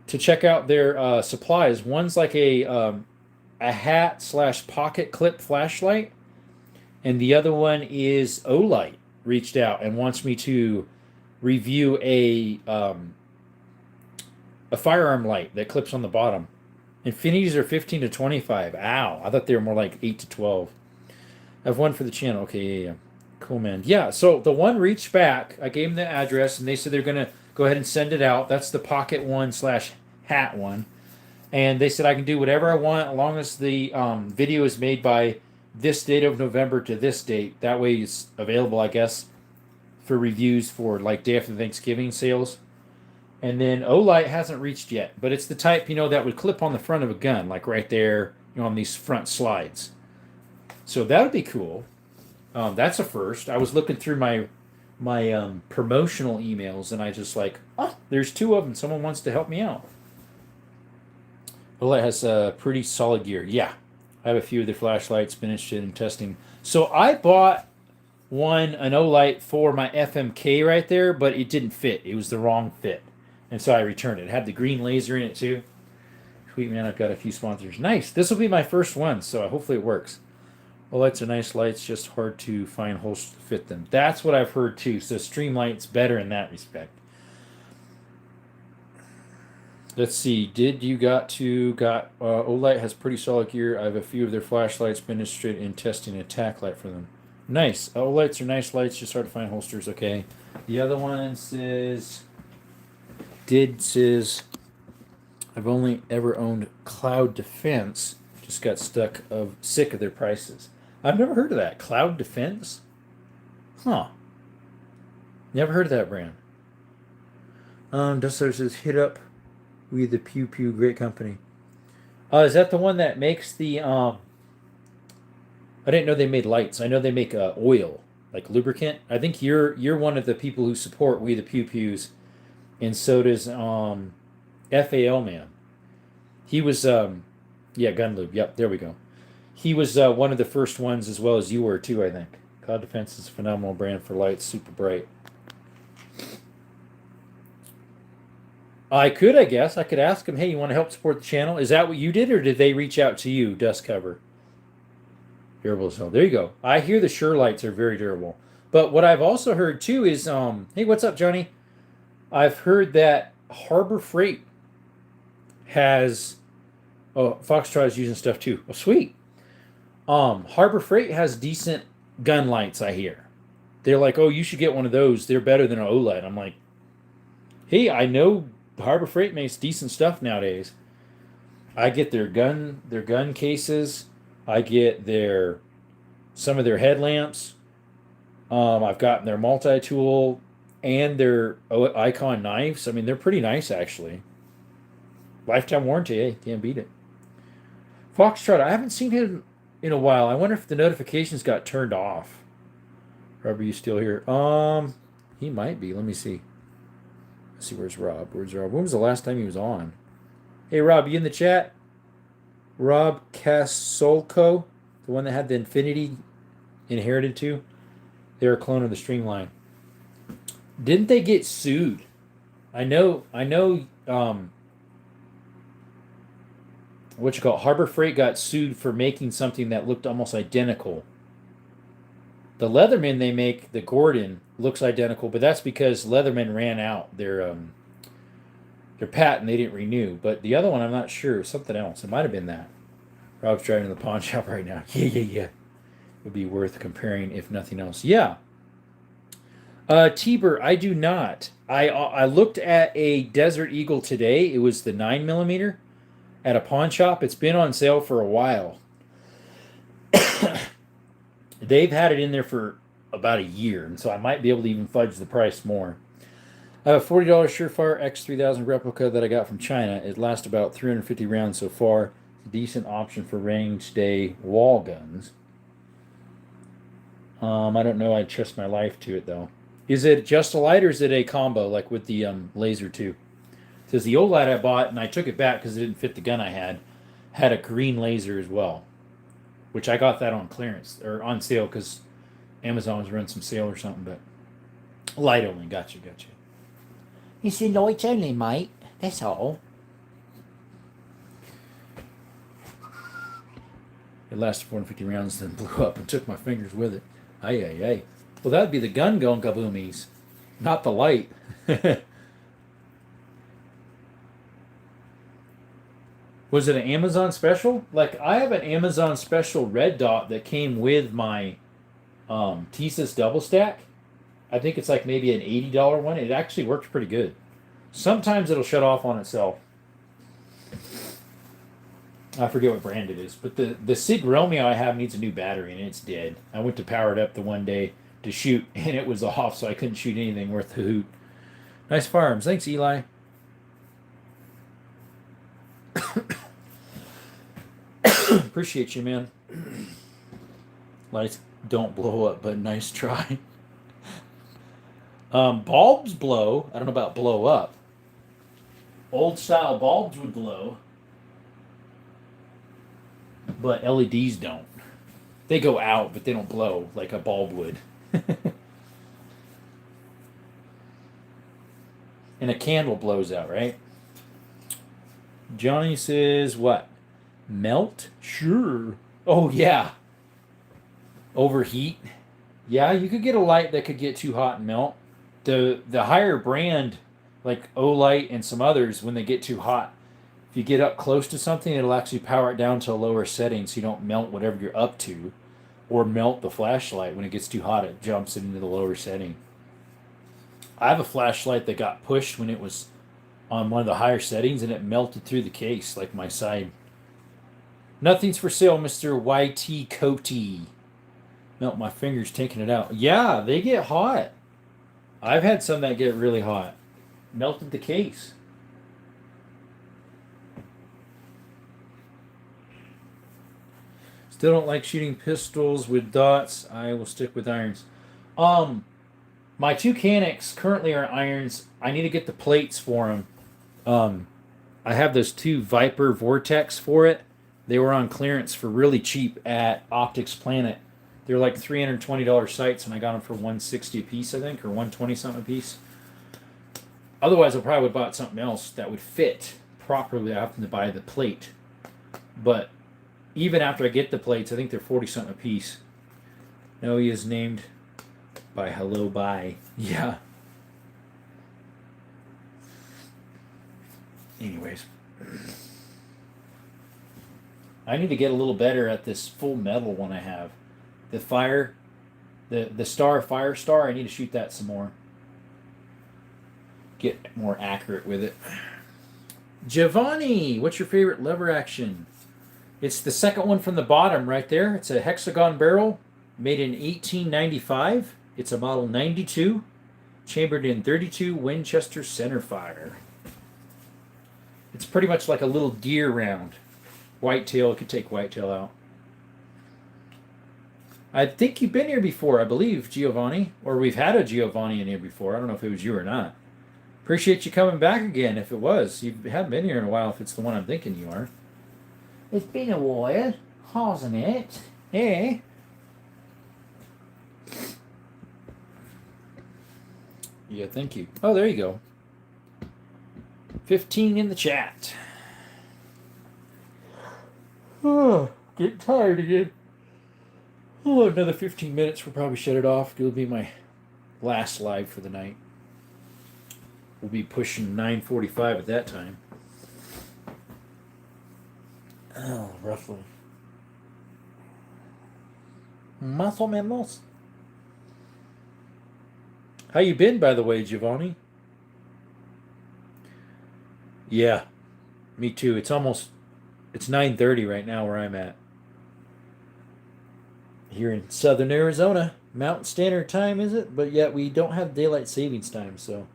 check out their supplies. One's like a hat/pocket clip flashlight, and the other one is Olight reached out and wants me to review a firearm light that clips on the bottom. Infinities are 15 to 25. Ow, I thought they were more like 8 to 12. I have one for the channel. Okay, yeah. Cool, man. Yeah, so the one reached back. I gave them the address, and they said they're going to go ahead and send it out. That's the pocket one/hat one. And they said I can do whatever I want as long as the video is made by this date of November to this date. That way it's available, I guess, for reviews for like day after Thanksgiving sales. And then Olight hasn't reached yet, but it's the type, that would clip on the front of a gun, like right there, on these front slides. So that would be cool. That's a first. I was looking through my promotional emails, and I just like, there's 2 of them. Someone wants to help me out. Olight has pretty solid gear. Yeah, I have a few of their flashlights, been interested in testing. So I bought one an Olight for my FMK right there, but it didn't fit. It was the wrong fit, and so I returned it. It had the green laser in it too. Sweet man, I've got a few sponsors. Nice. This will be my first one, so hopefully it works. Olights are nice lights, just hard to find holes to fit them. That's what I've heard too. So Streamlight's better in that respect. Let's see. Did you got Olight has pretty solid gear. I have a few of their flashlights. Been interested in testing a tack light for them. Nice. Olights are nice lights. Just hard to find holsters. Okay. The other one says I've only ever owned Cloud Defense. Just got sick of their prices. I've never heard of that. Cloud Defense? Huh. Never heard of that brand. Dustler says hit up We the Pew Pew, great company. Is that the one that makes the I didn't know they made lights. I know they make oil, like lubricant. I think you're one of the people who support We the Pew Pews, and so does FAL man. He was yeah, Gun Lube. Yep, there we go. He was one of the first ones, as well as you were too, I think. Cloud Defense is a phenomenal brand for lights, super bright. I guess. I could ask him, hey, you want to help support the channel? Is that what you did, or did they reach out to you, Dust Cover? Durable as hell. There you go. I hear the Sure lights are very durable. But what I've also heard, too, is, hey, what's up, Johnny? I've heard that Harbor Freight has, Foxtrot is using stuff, too. Oh, sweet. Harbor Freight has decent gun lights, I hear. They're like, oh, you should get one of those. They're better than an OLED. I'm like, hey, I know Harbor Freight makes decent stuff nowadays. I get their gun cases. I get some of their headlamps. I've gotten their multi-tool and their Icon knives. I mean, they're pretty nice actually. Lifetime warranty, hey, can't beat it. Foxtrot, I haven't seen him in a while. I wonder if the notifications got turned off. Rob, are you still here? He might be. Let me see. Let's see, where's Rob? When was the last time he was on? Hey, Rob, you in the chat? Rob Casolco, the one that had the Infinity inherited to. They're a clone of the Streamline. Didn't they get sued? I know, Harbor Freight got sued for making something that looked almost identical. The Leatherman they make, the Gordon, looks identical, but that's because Leatherman ran out their patent. They didn't renew. But the other one, I'm not sure. Something else. It might have been that. Rob's driving to the pawn shop right now. Yeah. It would be worth comparing, if nothing else. Yeah. Tiber, I do not. I looked at a Desert Eagle today. It was the 9mm at a pawn shop. It's been on sale for a while. They've had it in there for about a year, and so I might be able to even fudge the price more. I have a $40 Surefire X3000 replica that I got from China. It lasts about 350 rounds so far. It's a decent option for range day wall guns. I don't know. I'd trust my life to it, though. Is it just a light, or is it a combo, like with the laser, too? It says the old light I bought, and I took it back because it didn't fit the gun I had a green laser as well. Which I got that on clearance, or on sale, because Amazon was running some sale or something, but light only. Gotcha. You see, light only, mate. That's all. It lasted 450 rounds, then blew up and took my fingers with it. Ay. Well, that'd be the gun going kaboomies, not the light. Was it an Amazon special? Like, I have an Amazon special red dot that came with my Thesis double stack. I think it's like maybe an $80 one. It actually works pretty good. Sometimes it'll shut off on itself. I forget what brand it is. But the Sig Romeo I have needs a new battery, and it's dead. I went to power it up the one day to shoot, and it was off, so I couldn't shoot anything worth the hoot. Nice firearms. Thanks, Eli. Appreciate you, man. Lights don't blow up, but nice try. Bulbs blow. I don't know about blow up. Old style bulbs would glow, but LEDs don't. They go out, but they don't blow like a bulb would. And a candle blows out, right? Johnny says what? Melt? Sure. Oh yeah. Overheat. Yeah, you could get a light that could get too hot and melt. The higher brand, like Olight and some others, when they get too hot, if you get up close to something, it'll actually power it down to a lower setting so you don't melt whatever you're up to, or melt the flashlight. When it gets too hot, it jumps it into the lower setting. I have a flashlight that got pushed when it was on one of the higher settings and it melted through the case, like my side. Nothing's for sale, Mr. YT Coty. Melt my fingers taking it out. Yeah, they get hot. I've had some that get really hot. Melted the case. Still don't like shooting pistols with dots. I will stick with irons. My two Canics currently are irons. I need to get the plates for them. I have those two Viper Vortex for it. They were on clearance for really cheap at Optics Planet. They're like $320 sights, and I got them for $160 a piece, I think, or $120 something a piece. Otherwise, I probably would have bought something else that would fit properly without having to buy the plate. But even after I get the plates, I think they're 40 something a piece. No, he is named by Hello Bye. Yeah. Anyways. I need to get a little better at this full metal one I have. The Star Firestar, I need to shoot that some more. Get more accurate with it. Giovanni, what's your favorite lever action? It's the second one from the bottom right there. It's a hexagon barrel made in 1895. It's a model 92, chambered in 32 Winchester centerfire. It's pretty much like a little deer round. Whitetail, it could take whitetail out. I think you've been here before, I believe, Giovanni. Or we've had a Giovanni in here before. I don't know if it was you or not. Appreciate you coming back again if it was. You haven't been here in a while if it's the one I'm thinking you are. It's been a while, hasn't it? Eh? Yeah, thank you. Oh, there you go. 15 in the chat. Oh, getting tired again. Oh, another 15 minutes. We'll probably shut it off. It'll be my last live for the night. We'll be pushing 9:45 at that time. Oh, roughly. Más o menos. How you been, by the way, Giovanni? Yeah, me too. It's 9:30 right now where I'm at. Here in southern Arizona. Mountain Standard Time, is it? But yet we don't have daylight savings time, so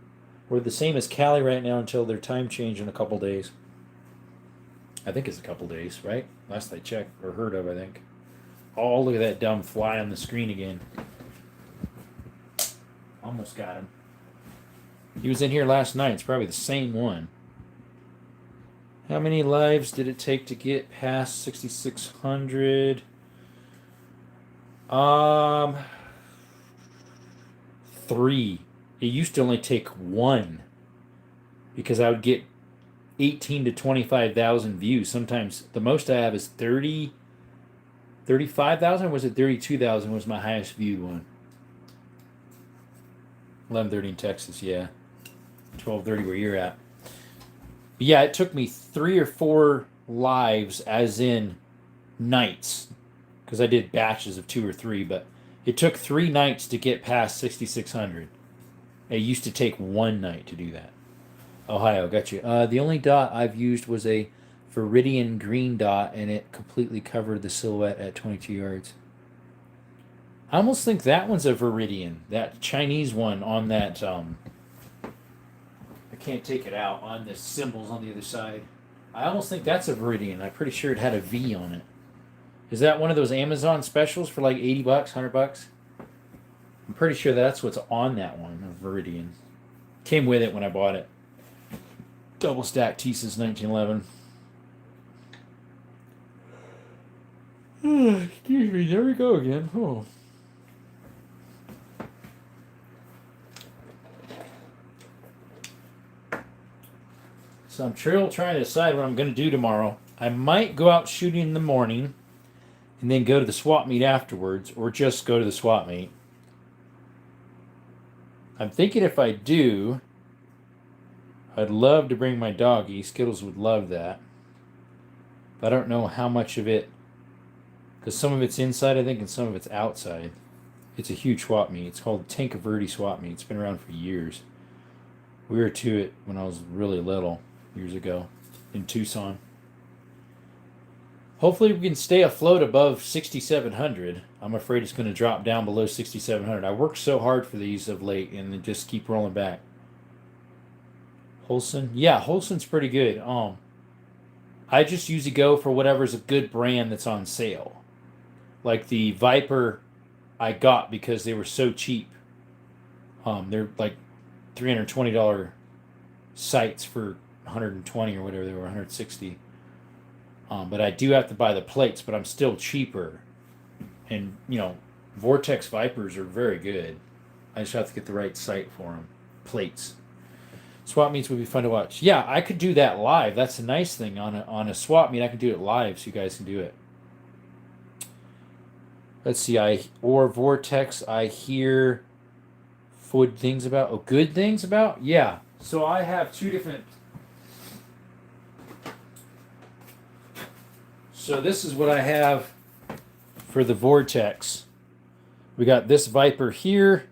we're the same as Cali right now until their time change in a couple days. I think it's a couple days, right? Last I checked or heard of, I think. Oh, look at that dumb fly on the screen again. Almost got him. He was in here last night. It's probably the same one. How many lives did it take to get past 6,600? 3. It used to only take 1 because I would get 18 to 25,000 views. Sometimes the most I have is 35,000, or was it 32,000 was my highest viewed one? 11:30 in Texas, yeah. 12:30 where you're at. But yeah, it took me 3 or 4 lives, as in nights, because I did batches of 2 or 3, but it took 3 nights to get past 6,600. It used to take 1 night to do that. Ohio, got you. The only dot I've used was a Viridian green dot, and it completely covered the silhouette at 22 yards. I almost think that one's a Viridian. That Chinese one on that, I can't take it out, on the symbols on the other side. I almost think that's a Viridian. I'm pretty sure it had a V on it. Is that one of those Amazon specials for like $80, $100? I'm pretty sure that's what's on that one, a Viridian. Came with it when I bought it. Double stack T-Sys 1911. Excuse me, there we go again. Oh. So I'm trying to decide what I'm going to do tomorrow. I might go out shooting in the morning and then go to the swap meet afterwards, or just go to the swap meet. I'm thinking if I do, I'd love to bring my doggy. Skittles would love that. But I don't know how much of it, because some of it's inside, I think, and some of it's outside. It's a huge swap meet. It's called Tanque Verde Swap Meet. It's been around for years. We were to it when I was really little, years ago, in Tucson. Hopefully we can stay afloat above 6,700. I'm afraid it's going to drop down below 6,700. I worked so hard for these of late, and they just keep rolling back. Holson? Yeah, Holson's pretty good. I just usually go for whatever's a good brand that's on sale. Like the Viper I got because they were so cheap. They're like $320 sights for 120 or whatever they were, 160. But I do have to buy the plates, but I'm still cheaper. And, Vortex Vipers are very good. I just have to get the right sight for them. Plates. Swap meets would be fun to watch. Yeah, I could do that live. That's a nice thing. On a swap meet, I can do it live so you guys can do it. Let's see. Or Vortex, I hear good things about. Oh, good things about? Yeah. So I have two different. So this is what I have for the Vortex. We got this Viper here.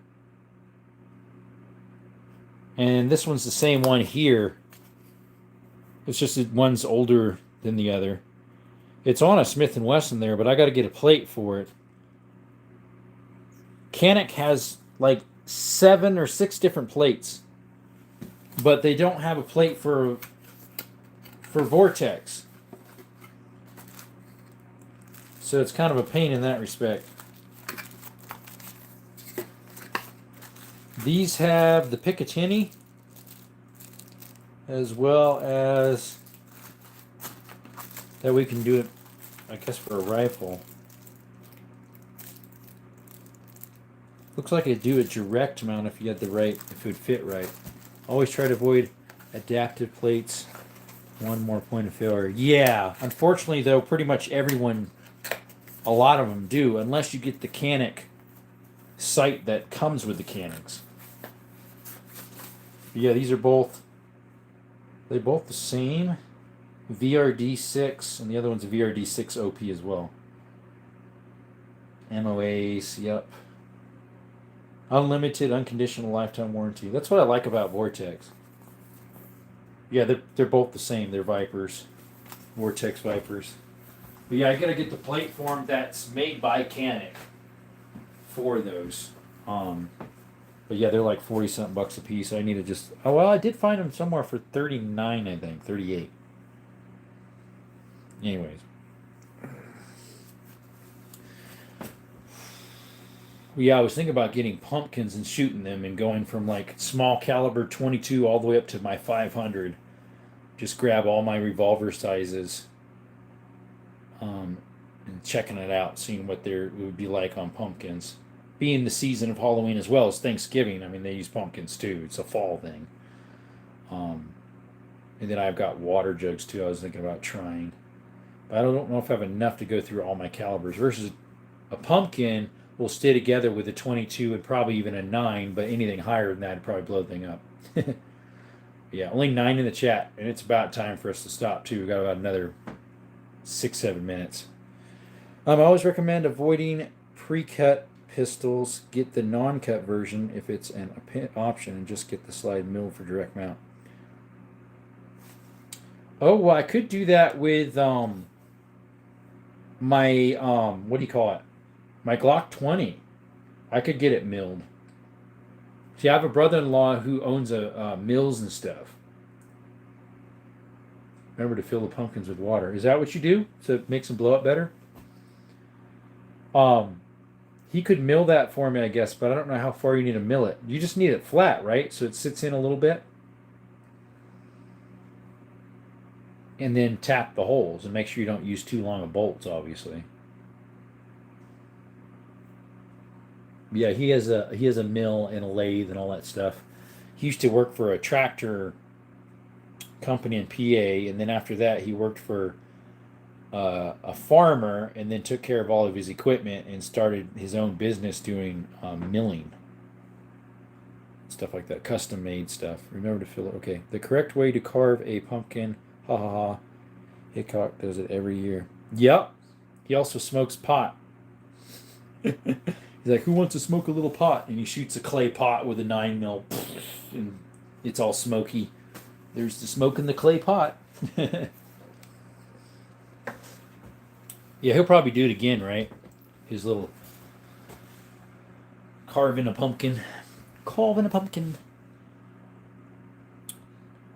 And this one's the same one here. It's just that one's older than the other. It's on a Smith & Wesson there, but I got to get a plate for it. Canik has like 7 or 6 different plates. But they don't have a plate for Vortex. So it's kind of a pain in that respect. These have the Picatinny, as well as that we can do it, I guess, for a rifle. Looks like it'd do a direct mount if you had the right, if it would fit right. Always try to avoid adaptive plates. One more point of failure. Yeah, unfortunately though, pretty much everyone, a lot of them do, unless you get the Canik sight that comes with the Caniks. Yeah, these are both, they're both the same. VRD6, and the other one's a VRD6 OP as well. MOAs, yep. Unlimited, unconditional lifetime warranty. That's what I like about Vortex. Yeah, they're both the same. They're Vipers. Vortex Vipers. But yeah, I gotta get the plate form that's made by Canik for those. But yeah, they're like 40-something bucks a piece. I need to just. Oh well, I did find them somewhere for 39, I think, 38. Anyways. Yeah, I was thinking about getting pumpkins and shooting them and going from like small caliber 22 all the way up to my 500. Just grab all my revolver sizes. And checking it out, seeing what it would be like on pumpkins. Being the season of Halloween as well as Thanksgiving, I mean, they use pumpkins too. It's a fall thing. And then I've got water jugs too. I was thinking about trying. But I don't know if I have enough to go through all my calibers. Versus a pumpkin will stay together with a 22 and probably even a 9, but anything higher than that would probably blow the thing up. Yeah, only 9 in the chat, and it's about time for us to stop too. We've got about another 6-7 minutes. I always recommend avoiding pre-cut pistols. Get the non-cut version if it's an option, and just get the slide mill for direct mount. Oh, well, I could do that with my what do you call it? My Glock 20. I could get it milled. See, I have a brother-in-law who owns a mills and stuff. Remember to fill the pumpkins with water. Is that what you do? So it makes them blow up better? He could mill that for me, I guess, but I don't know how far you need to mill it. You just need it flat, right? So it sits in a little bit. And then tap the holes and make sure you don't use too long of bolts, obviously. Yeah, he has a mill and a lathe and all that stuff. He used to work for a tractor company in PA, and then after that he worked for a farmer, and then took care of all of his equipment and started his own business doing milling stuff like that, custom made stuff. Remember to fill it. Okay, the correct way to carve a pumpkin. Ha ha ha. Hickok does it every year. Yep. He also smokes pot. He's like, who wants to smoke a little pot? And he shoots a clay pot with a 9 mil, and it's all smoky. There's the smoke in the clay pot. Yeah, he'll probably do it again, right? His little carving a pumpkin. Carving a pumpkin.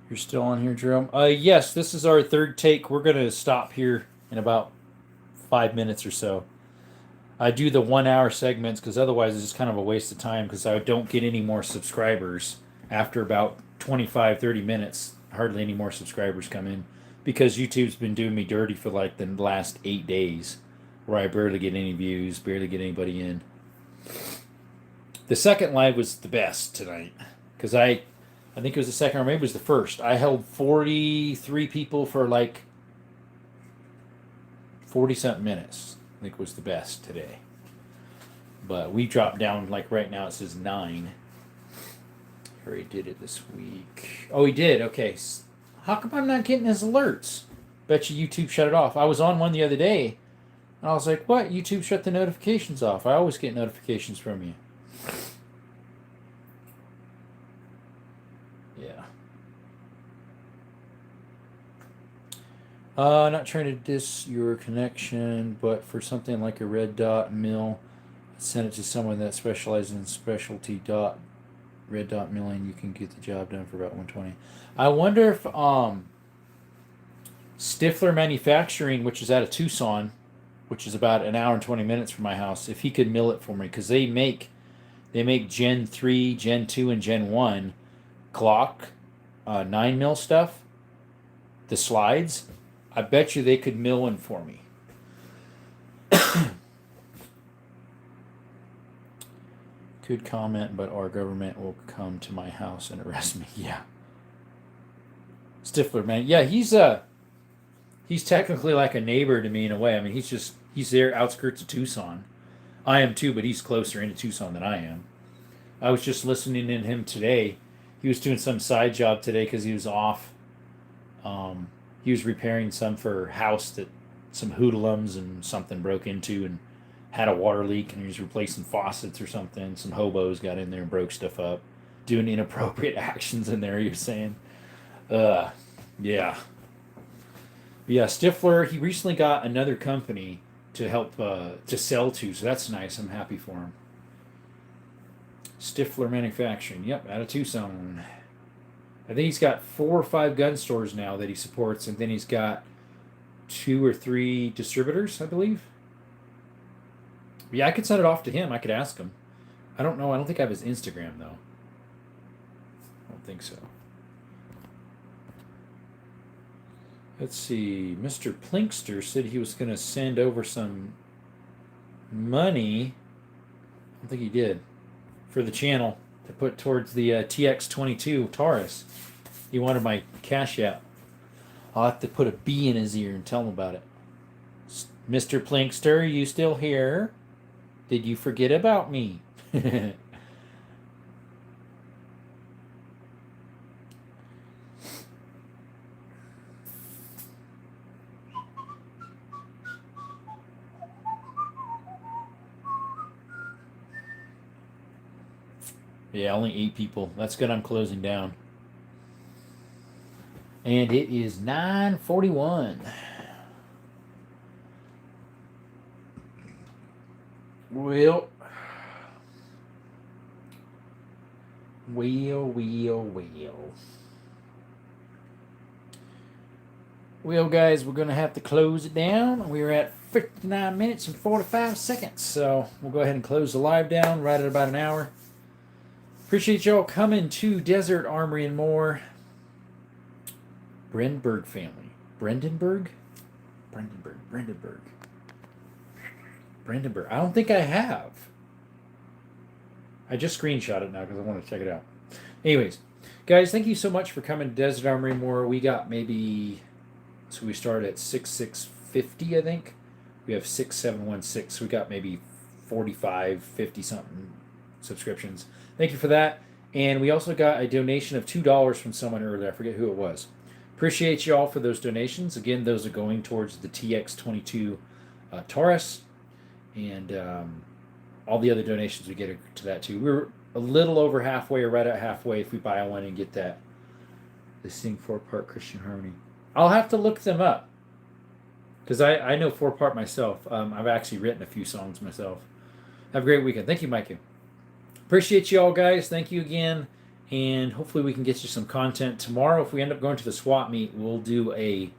You're still on here, Jerome? Yes, this is our third take. We're going to stop here in about 5 minutes or so. I do the 1 hour segments because otherwise it's just kind of a waste of time because I don't get any more subscribers after about 25, 30 minutes. Hardly any more subscribers come in because YouTube's been doing me dirty for like the last 8 days where I barely get any views, barely get anybody in. The second live was the best tonight because I think it was the second or maybe it was the first. I held 43 people for like 40 something minutes. I think was the best today. But we dropped down, like right now it says 9. He already did it this week. Oh, he did? Okay. How come I'm not getting his alerts? Bet you YouTube shut it off. I was on one the other day, and I was like, what? YouTube shut the notifications off. I always get notifications from you. Yeah. Not trying to diss your connection, but for something like a red dot mill, send it to someone that specializes in specialty red dot milling. You can get the job done for about 120. I wonder if Stifler Manufacturing, which is out of Tucson, which is about an hour and 20 minutes from my house, if he could mill it for me, because they make Gen 3, Gen 2, and Gen 1 Glock 9 mil stuff, the slides. I bet you they could mill one for me. Could comment, but our government will come to my house and arrest me. Yeah. Stifler, man. Yeah, he's technically like a neighbor to me in a way. I mean, he's there outskirts of Tucson. I am too, but he's closer into Tucson than I am. I was just listening to him today. He was doing some side job today because he was off. He was repairing some for a house that some hoodlums and something broke into and had a water leak, and he was replacing faucets or something. Some hobos got in there and broke stuff up, doing inappropriate actions in there. You're saying, yeah, yeah. Stifler. He recently got another company to help to sell to, so that's nice. I'm happy for him. Stifler Manufacturing. Yep, out of Tucson. I think he's got 4 or 5 gun stores now that he supports, and then he's got 2 or 3 distributors, I believe. Yeah, I could send it off to him. I could ask him. I don't know. I don't think I have his Instagram, though. I don't think so. Let's see. Mr. Plinkster said he was going to send over some money. I don't think he did. For the channel to put towards the TX22 Taurus. He wanted my Cash App. I'll have to put a bee in his ear and tell him about it. Mr. Plinkster, are you still here? Did you forget about me? Yeah, only 8 people. That's good. I'm closing down. And it is 9:41. Well. Well, guys, we're going to have to close it down. We're at 59 minutes and 45 seconds. So we'll go ahead and close the live down right at about an hour. Appreciate y'all coming to Desert Armory and More. Brendenberg family. Brendenberg. I don't think I have. I just screenshot it now because I want to check it out. Anyways, Guys, thank you so much for coming to Desert Armory More. We got maybe, so we started at 6,650, I think. We have 6,716. We got maybe 45, 50 something subscriptions. Thank you for that. And we also got a donation of $2 from someone earlier. I forget who it was. Appreciate you all for those donations. Again, those are going towards the TX22 Taurus, and all the other donations we get to that too. We're a little over halfway, or right at halfway, if we buy one and get that. They sing 4-part Christian harmony. I'll have to look them up because I know 4-part myself. I've actually written a few songs myself. Have a great weekend. Thank you, Mikey. Appreciate you all, guys. Thank you again. And hopefully we can get you some content tomorrow. If we end up going to the swap meet, we'll do a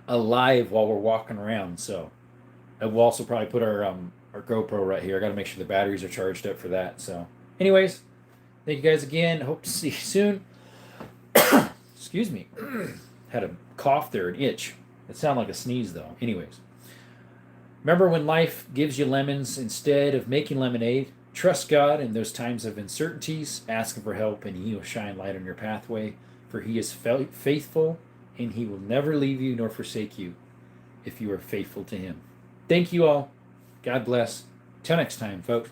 live while we're walking around. So we'll also probably put our GoPro right here. I got to make sure the batteries are charged up for that. So anyways, thank you guys again. Hope to see you soon. Excuse me. Had a cough there, an itch. It sounded like a sneeze though. Anyways, remember, when life gives you lemons instead of making lemonade, trust God in those times of uncertainties. Ask Him for help, and He will shine light on your pathway. For He is faithful, and He will never leave you nor forsake you if you are faithful to Him. Thank you all. God bless. Till next time, folks.